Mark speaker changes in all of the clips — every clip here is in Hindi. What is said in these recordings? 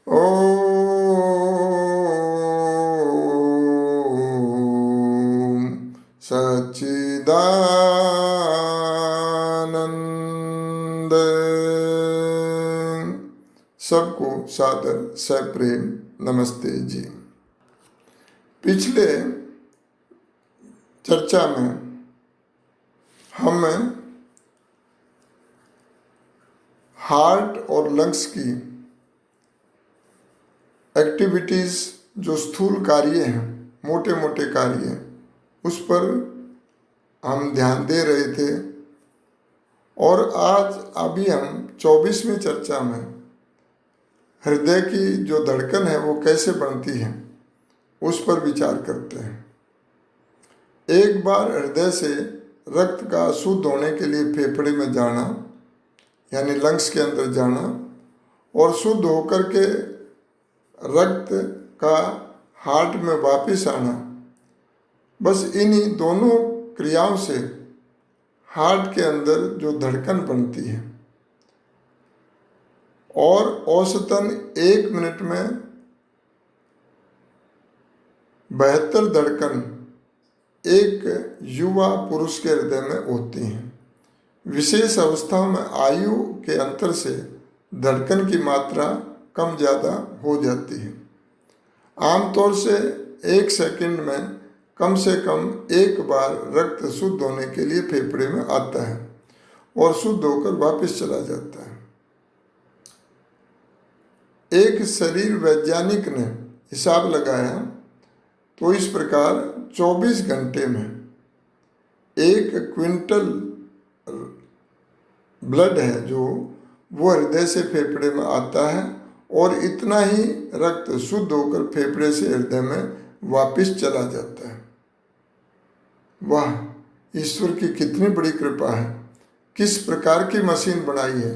Speaker 1: ओम सच्चिदानंद। सबको सादर सप्रेम नमस्ते जी। पिछले चर्चा में हम हार्ट और लंग्स की एक्टिविटीज़, जो स्थूल कार्य हैं, मोटे मोटे कार्य, उस पर हम ध्यान दे रहे थे। और आज अभी हम 24वीं चर्चा में हृदय की जो धड़कन है वो कैसे बनती है उस पर विचार करते हैं। एक बार हृदय से रक्त का शुद्ध होने के लिए फेफड़े में जाना, यानी लंग्स के अंदर जाना, और शुद्ध होकर के रक्त का हार्ट में वापस आना, बस इन्हीं दोनों क्रियाओं से हार्ट के अंदर जो धड़कन बनती है, और औसतन 1 मिनट में 72 धड़कन एक युवा पुरुष के हृदय में होती हैं। विशेष अवस्थाओं में आयु के अंतर से धड़कन की मात्रा कम ज़्यादा हो जाती है। आमतौर से 1 सेकंड में कम से कम 1 बार रक्त शुद्ध होने के लिए फेफड़े में आता है और शुद्ध होकर वापस चला जाता है। एक शरीर वैज्ञानिक ने हिसाब लगाया तो इस प्रकार 24 घंटे में 1 क्विंटल ब्लड है जो वो हृदय से फेफड़े में आता है, और इतना ही रक्त शुद्ध होकर फेफड़े से हृदय में वापस चला जाता है। वाह, ईश्वर की कितनी बड़ी कृपा है, किस प्रकार की मशीन बनाई है।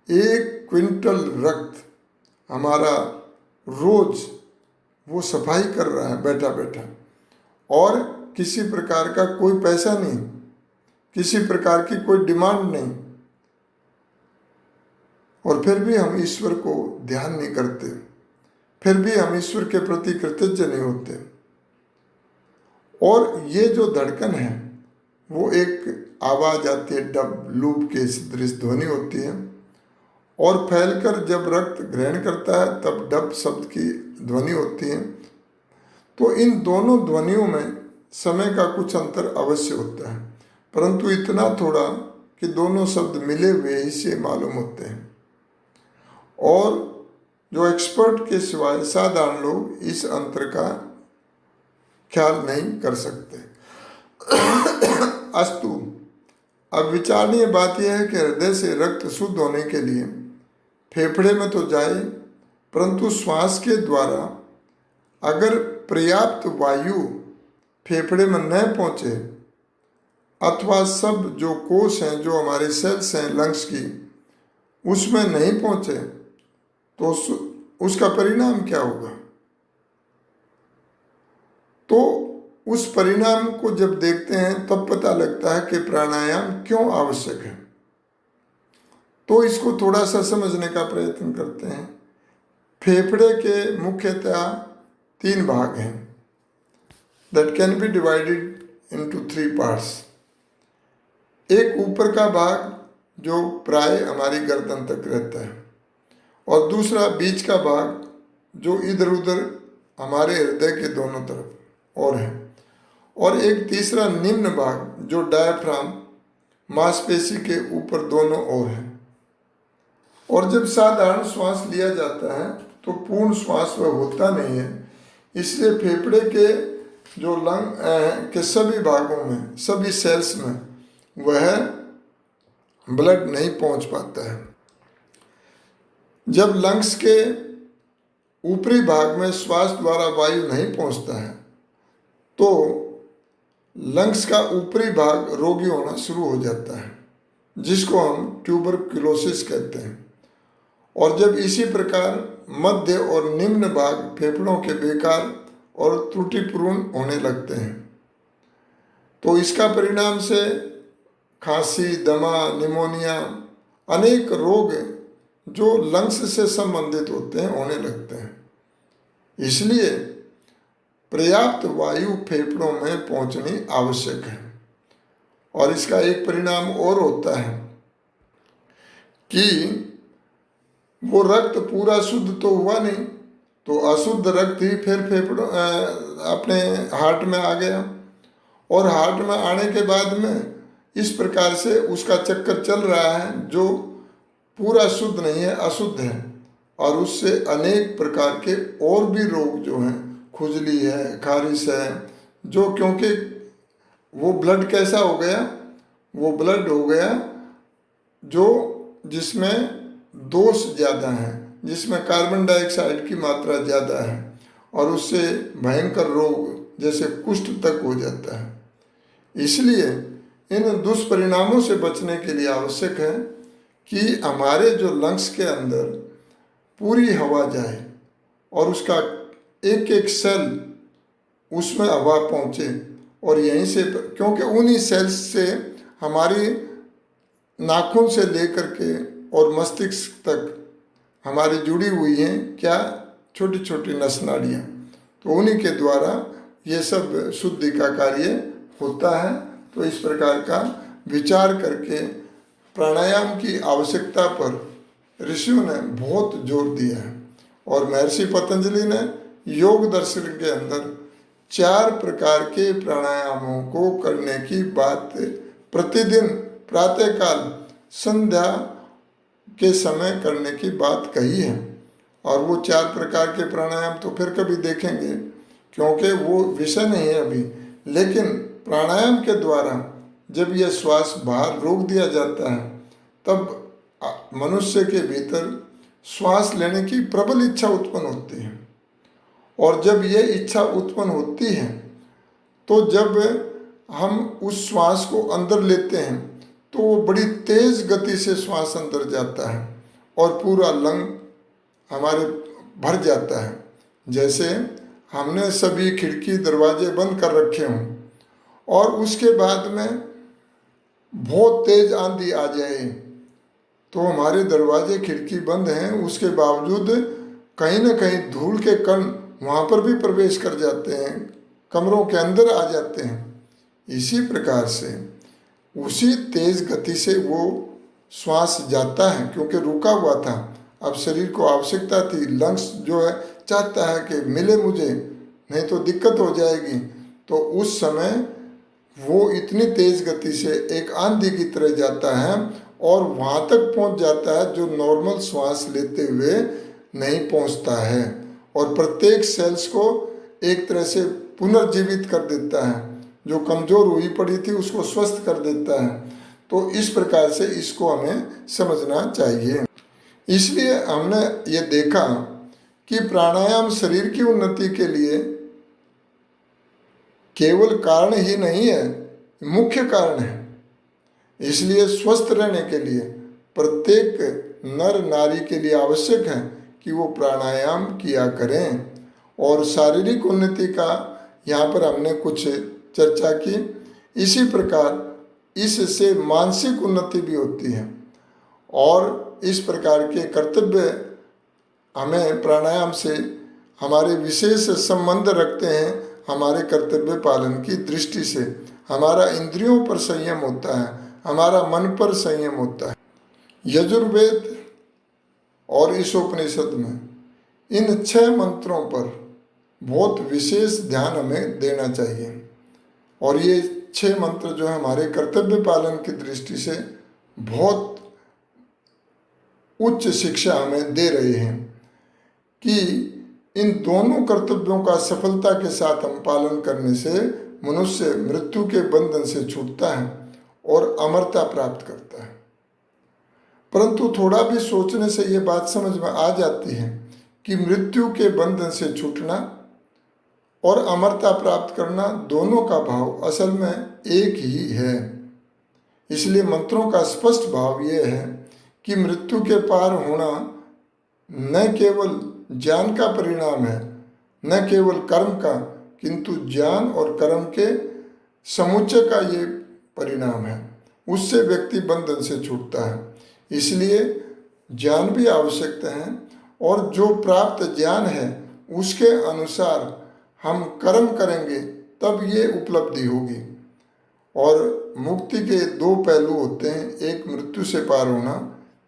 Speaker 1: 1 क्विंटल रक्त हमारा रोज वो सफाई कर रहा है बैठा बैठा, और किसी प्रकार का कोई पैसा नहीं, किसी प्रकार की कोई डिमांड नहीं, और फिर भी हम ईश्वर को ध्यान नहीं करते, फिर भी हम ईश्वर के प्रति कृतज्ञ नहीं होते। और ये जो धड़कन है वो एक आवाज़ आती है, डब लूप के सदृश ध्वनि होती है, और फैलकर जब रक्त ग्रहण करता है तब डब शब्द की ध्वनि होती है। तो इन दोनों ध्वनियों में समय का कुछ अंतर अवश्य होता है, परंतु इतना थोड़ा कि दोनों शब्द मिले हुए ही से मालूम होते हैं, और जो एक्सपर्ट के सिवाय साधारण लोग इस अंतर का ख्याल नहीं कर सकते। अस्तु, अब विचारणीय बात यह है कि हृदय से रक्त शुद्ध होने के लिए फेफड़े में तो जाए, परंतु श्वास के द्वारा अगर पर्याप्त वायु फेफड़े में न पहुँचे, अथवा सब जो कोष हैं, जो हमारे सेल्स हैं लंग्स की, उसमें नहीं पहुँचे, तो उसका परिणाम क्या होगा। तो उस परिणाम को जब देखते हैं तब पता लगता है कि प्राणायाम क्यों आवश्यक है। तो इसको थोड़ा सा समझने का प्रयत्न करते हैं। फेफड़े के मुख्यतः 3 भाग हैं, that can be divided into 3 parts. एक ऊपर का भाग जो प्राय हमारी गर्दन तक रहता है, और दूसरा बीच का भाग जो इधर उधर हमारे हृदय के दोनों तरफ और है, और एक तीसरा निम्न भाग जो डायफ्राम मांसपेशी के ऊपर दोनों ओर है। और जब साधारण श्वास लिया जाता है तो पूर्ण श्वास वह होता नहीं है, इसलिए फेफड़े के जो लंग के सभी भागों में, सभी सेल्स में वह ब्लड नहीं पहुंच पाता है। जब लंग्स के ऊपरी भाग में श्वास द्वारा वायु नहीं पहुंचता है तो लंग्स का ऊपरी भाग रोगी होना शुरू हो जाता है, जिसको हम ट्यूबरक्लोसिस कहते हैं। और जब इसी प्रकार मध्य और निम्न भाग फेफड़ों के बेकार और त्रुटिपूर्ण होने लगते हैं, तो इसका परिणाम से खांसी, दमा, निमोनिया, अनेक रोग जो लंग्स से संबंधित होते हैं होने लगते हैं। इसलिए पर्याप्त वायु फेफड़ों में पहुंचनी आवश्यक है। और इसका एक परिणाम और होता है कि वो रक्त पूरा शुद्ध तो हुआ नहीं, तो अशुद्ध रक्त ही फिर फेफड़ों अपने हार्ट में आ गया, और हार्ट में आने के बाद में इस प्रकार से उसका चक्कर चल रहा है, जो पूरा शुद्ध नहीं है, अशुद्ध है, और उससे अनेक प्रकार के और भी रोग जो हैं, खुजली है, खारिश है, जो क्योंकि वो ब्लड कैसा हो गया, वो ब्लड हो गया जो जिसमें दोष ज़्यादा है, जिसमें कार्बन डाइऑक्साइड की मात्रा ज़्यादा है, और उससे भयंकर रोग जैसे कुष्ठ तक हो जाता है। इसलिए इन दुष्परिणामों से बचने के लिए आवश्यक है कि हमारे जो लंग्स के अंदर पूरी हवा जाए और उसका एक एक सेल उसमें हवा पहुँचे, और यहीं से, क्योंकि उन्हीं सेल्स से हमारी नाखून से लेकर के और मस्तिष्क तक हमारी जुड़ी हुई हैं क्या, छोटी छोटी नस नाड़ियाँ, तो उन्हीं के द्वारा ये सब शुद्धि का कार्य होता है। तो इस प्रकार का विचार करके प्राणायाम की आवश्यकता पर ऋषियों ने बहुत जोर दिया है, और महर्षि पतंजलि ने योग दर्शन के अंदर 4 प्रकार के प्राणायामों को करने की बात प्रतिदिन प्रातःकाल संध्या के समय करने की बात कही है। और वो 4 प्रकार के प्राणायाम तो फिर कभी देखेंगे, क्योंकि वो विषय नहीं है अभी। लेकिन प्राणायाम के द्वारा जब यह श्वास बाहर रोक दिया जाता है, तब मनुष्य के भीतर श्वास लेने की प्रबल इच्छा उत्पन्न होती है, और जब ये इच्छा उत्पन्न होती है, तो जब हम उस श्वास को अंदर लेते हैं तो वो बड़ी तेज गति से श्वास अंदर जाता है, और पूरा लंग हमारे भर जाता है। जैसे हमने सभी खिड़की दरवाजे बंद कर रखे हों, और उसके बाद में बहुत तेज आंधी आ जाए, तो हमारे दरवाजे खिड़की बंद हैं, उसके बावजूद कहीं ना कहीं धूल के कण वहाँ पर भी प्रवेश कर जाते हैं, कमरों के अंदर आ जाते हैं। इसी प्रकार से उसी तेज गति से वो श्वास जाता है, क्योंकि रुका हुआ था। अब शरीर को आवश्यकता थी, लंग्स जो है चाहता है कि मिले मुझे, नहीं तो दिक्कत हो जाएगी। तो उस समय वो इतनी तेज गति से एक आंधी की तरह जाता है, और वहाँ तक पहुँच जाता है जो नॉर्मल श्वास लेते हुए नहीं पहुँचता है, और प्रत्येक सेल्स को एक तरह से पुनर्जीवित कर देता है, जो कमज़ोर हुई पड़ी थी उसको स्वस्थ कर देता है। तो इस प्रकार से इसको हमें समझना चाहिए। इसलिए हमने ये देखा कि प्राणायाम शरीर की उन्नति के लिए केवल कारण ही नहीं है, मुख्य कारण है। इसलिए स्वस्थ रहने के लिए प्रत्येक नर नारी के लिए आवश्यक है कि वो प्राणायाम किया करें। और शारीरिक उन्नति का यहाँ पर हमने कुछ चर्चा की। इसी प्रकार इससे मानसिक उन्नति भी होती है, और इस प्रकार के कर्तव्य हमें प्राणायाम से हमारे विशेष संबंध रखते हैं। हमारे कर्तव्य पालन की दृष्टि से हमारा इंद्रियों पर संयम होता है, हमारा मन पर संयम होता है। यजुर्वेद और इस उपनिषद में इन 6 मंत्रों पर बहुत विशेष ध्यान हमें देना चाहिए, और ये 6 मंत्र जो है हमारे कर्तव्य पालन की दृष्टि से बहुत उच्च शिक्षा हमें दे रहे हैं कि इन दोनों कर्तव्यों का सफलता के साथ हम पालन करने से मनुष्य मृत्यु के बंधन से छूटता है और अमरता प्राप्त करता है। परंतु थोड़ा भी सोचने से ये बात समझ में आ जाती है कि मृत्यु के बंधन से छूटना और अमरता प्राप्त करना, दोनों का भाव असल में एक ही है। इसलिए मंत्रों का स्पष्ट भाव ये है कि मृत्यु के पार होना न केवल ज्ञान का परिणाम है, न केवल कर्म का, किंतु ज्ञान और कर्म के समुच्चय का ये परिणाम है। उससे व्यक्ति बंधन से छूटता है। इसलिए ज्ञान भी आवश्यक है, और जो प्राप्त ज्ञान है उसके अनुसार हम कर्म करेंगे तब ये उपलब्धि होगी। और मुक्ति के दो पहलू होते हैं, एक मृत्यु से पार होना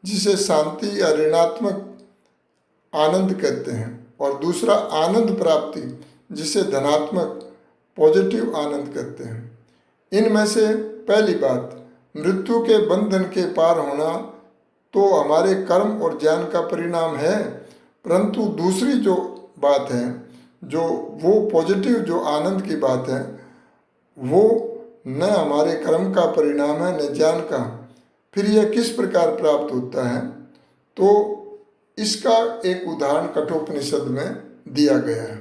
Speaker 1: जिसे शांति या ऋणात्मक आनंद कहते हैं, और दूसरा आनंद प्राप्ति जिसे धनात्मक पॉजिटिव आनंद कहते हैं। इनमें से पहली बात, मृत्यु के बंधन के पार होना तो हमारे कर्म और ज्ञान का परिणाम है, परंतु दूसरी जो बात है, जो वो पॉजिटिव जो आनंद की बात है, वो न हमारे कर्म का परिणाम है न ज्ञान का। फिर यह किस प्रकार प्राप्त होता है, तो इसका एक उदाहरण कठोपनिषद में दिया गया है।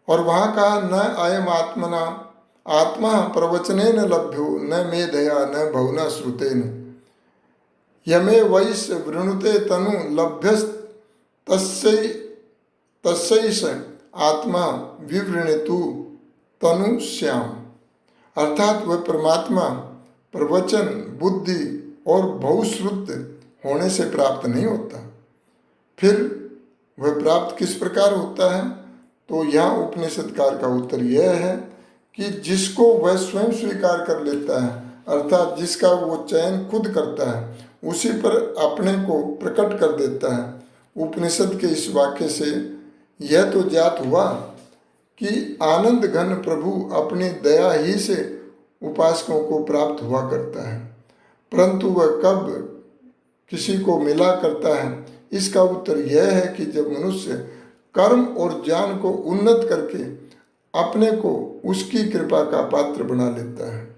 Speaker 1: और वहाँ कहा, न अयम आत्मना आत्मा प्रवचनेन लभ्यो न मेधया न बहुना श्रुतेन यमे वैश वृणुते तनु लभ्यस तस्यैष आत्मा विवृणितु तनु श्याम। अर्थात वह परमात्मा प्रवचन, बुद्धि और बहुश्रुत होने से प्राप्त नहीं होता। फिर वह प्राप्त किस प्रकार होता है, तो यहाँ उपनिषदकार का उत्तर यह है कि जिसको वह स्वयं स्वीकार कर लेता है, अर्थात जिसका वो चयन खुद करता है, उसी पर अपने को प्रकट कर देता है। उपनिषद के इस वाक्य से यह तो ज्ञात हुआ कि आनंद घन प्रभु अपनी दया ही से उपासकों को प्राप्त हुआ करता है, परंतु वह कब किसी को मिला करता है, इसका उत्तर यह है कि जब मनुष्य कर्म और ज्ञान को उन्नत करके अपने को उसकी कृपा का पात्र बना लेता है।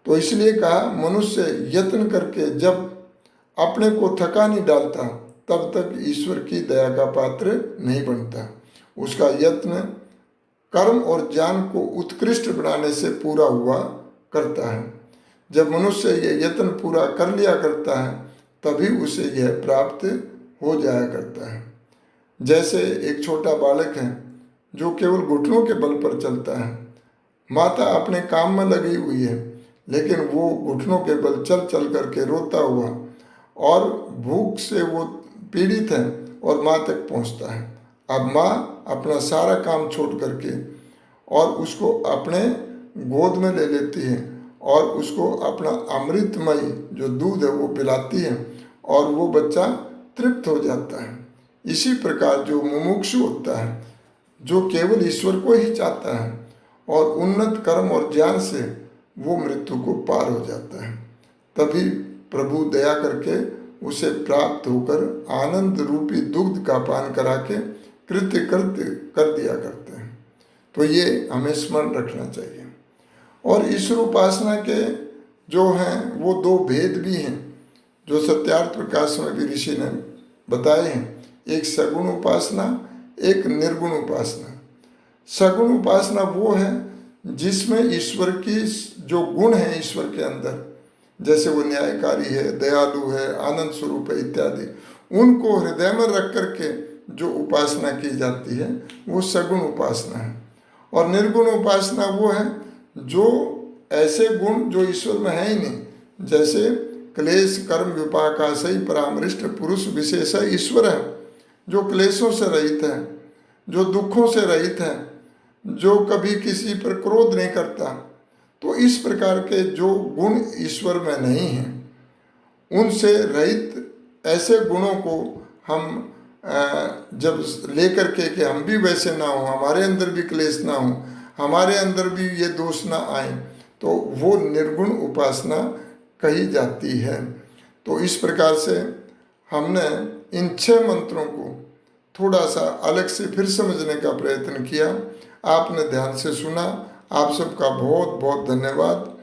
Speaker 1: तो इसलिए कहा, मनुष्य यत्न करके जब अपने को थका नहीं डालता तब तक ईश्वर की दया का पात्र नहीं बनता। उसका यत्न कर्म और ज्ञान को उत्कृष्ट बनाने से पूरा हुआ करता है। जब मनुष्य ये यत्न पूरा कर लिया करता है तभी उसे यह प्राप्त हो जाया करता है। जैसे एक छोटा बालक है जो केवल घुटनों के बल पर चलता है। माता अपने काम में लगी हुई है, लेकिन वो घुटनों के बल चल चल करके रोता हुआ और भूख से वो पीड़ित है और माँ तक पहुँचता है। अब माँ अपना सारा काम छोड़ करके और उसको अपने गोद में ले लेती है और उसको अपना अमृतमय जो दूध है वो पिलाती है और वो बच्चा तृप्त हो जाता है। इसी प्रकार जो मुमुक्षु होता है, जो केवल ईश्वर को ही चाहता है और उन्नत कर्म और ज्ञान से वो मृत्यु को पार हो जाता है, तभी प्रभु दया करके उसे प्राप्त होकर आनंद रूपी दुग्ध का पान करा के कृत्य कर दिया करते हैं। तो ये हमें स्मरण रखना चाहिए। और ईश्वर उपासना के जो हैं वो दो भेद भी हैं जो सत्यार्थ प्रकाश में भी ऋषि ने बताए हैं। एक सगुण उपासना, एक निर्गुण उपासना। सगुण उपासना वो है जिसमें ईश्वर की जो गुण है ईश्वर के अंदर, जैसे वो न्यायकारी है, दयालु है, आनंद स्वरूप है इत्यादि, उनको हृदय में रख करके जो उपासना की जाती है वो सगुण उपासना है। और निर्गुण उपासना वो है जो ऐसे गुण जो ईश्वर में है ही नहीं, जैसे क्लेश कर्म विपाक आशय परामृष्ट पुरुष विशेष ईश्वर है, जो क्लेशों से रहित है, जो दुखों से रहित है, जो कभी किसी पर क्रोध नहीं करता। तो इस प्रकार के जो गुण ईश्वर में नहीं हैं, उनसे रहित ऐसे गुणों को हम जब लेकर के कि हम भी वैसे ना हो, हमारे अंदर भी क्लेश ना हो, हमारे अंदर भी ये दोष ना आए, तो वो निर्गुण उपासना कही जाती है। तो इस प्रकार से हमने इन 6 मंत्रों को थोड़ा सा अलग से फिर समझने का प्रयत्न किया। आपने ध्यान से सुना, आप सबका बहुत बहुत धन्यवाद।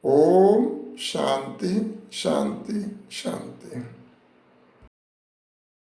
Speaker 1: ओम शांति शांति शांति।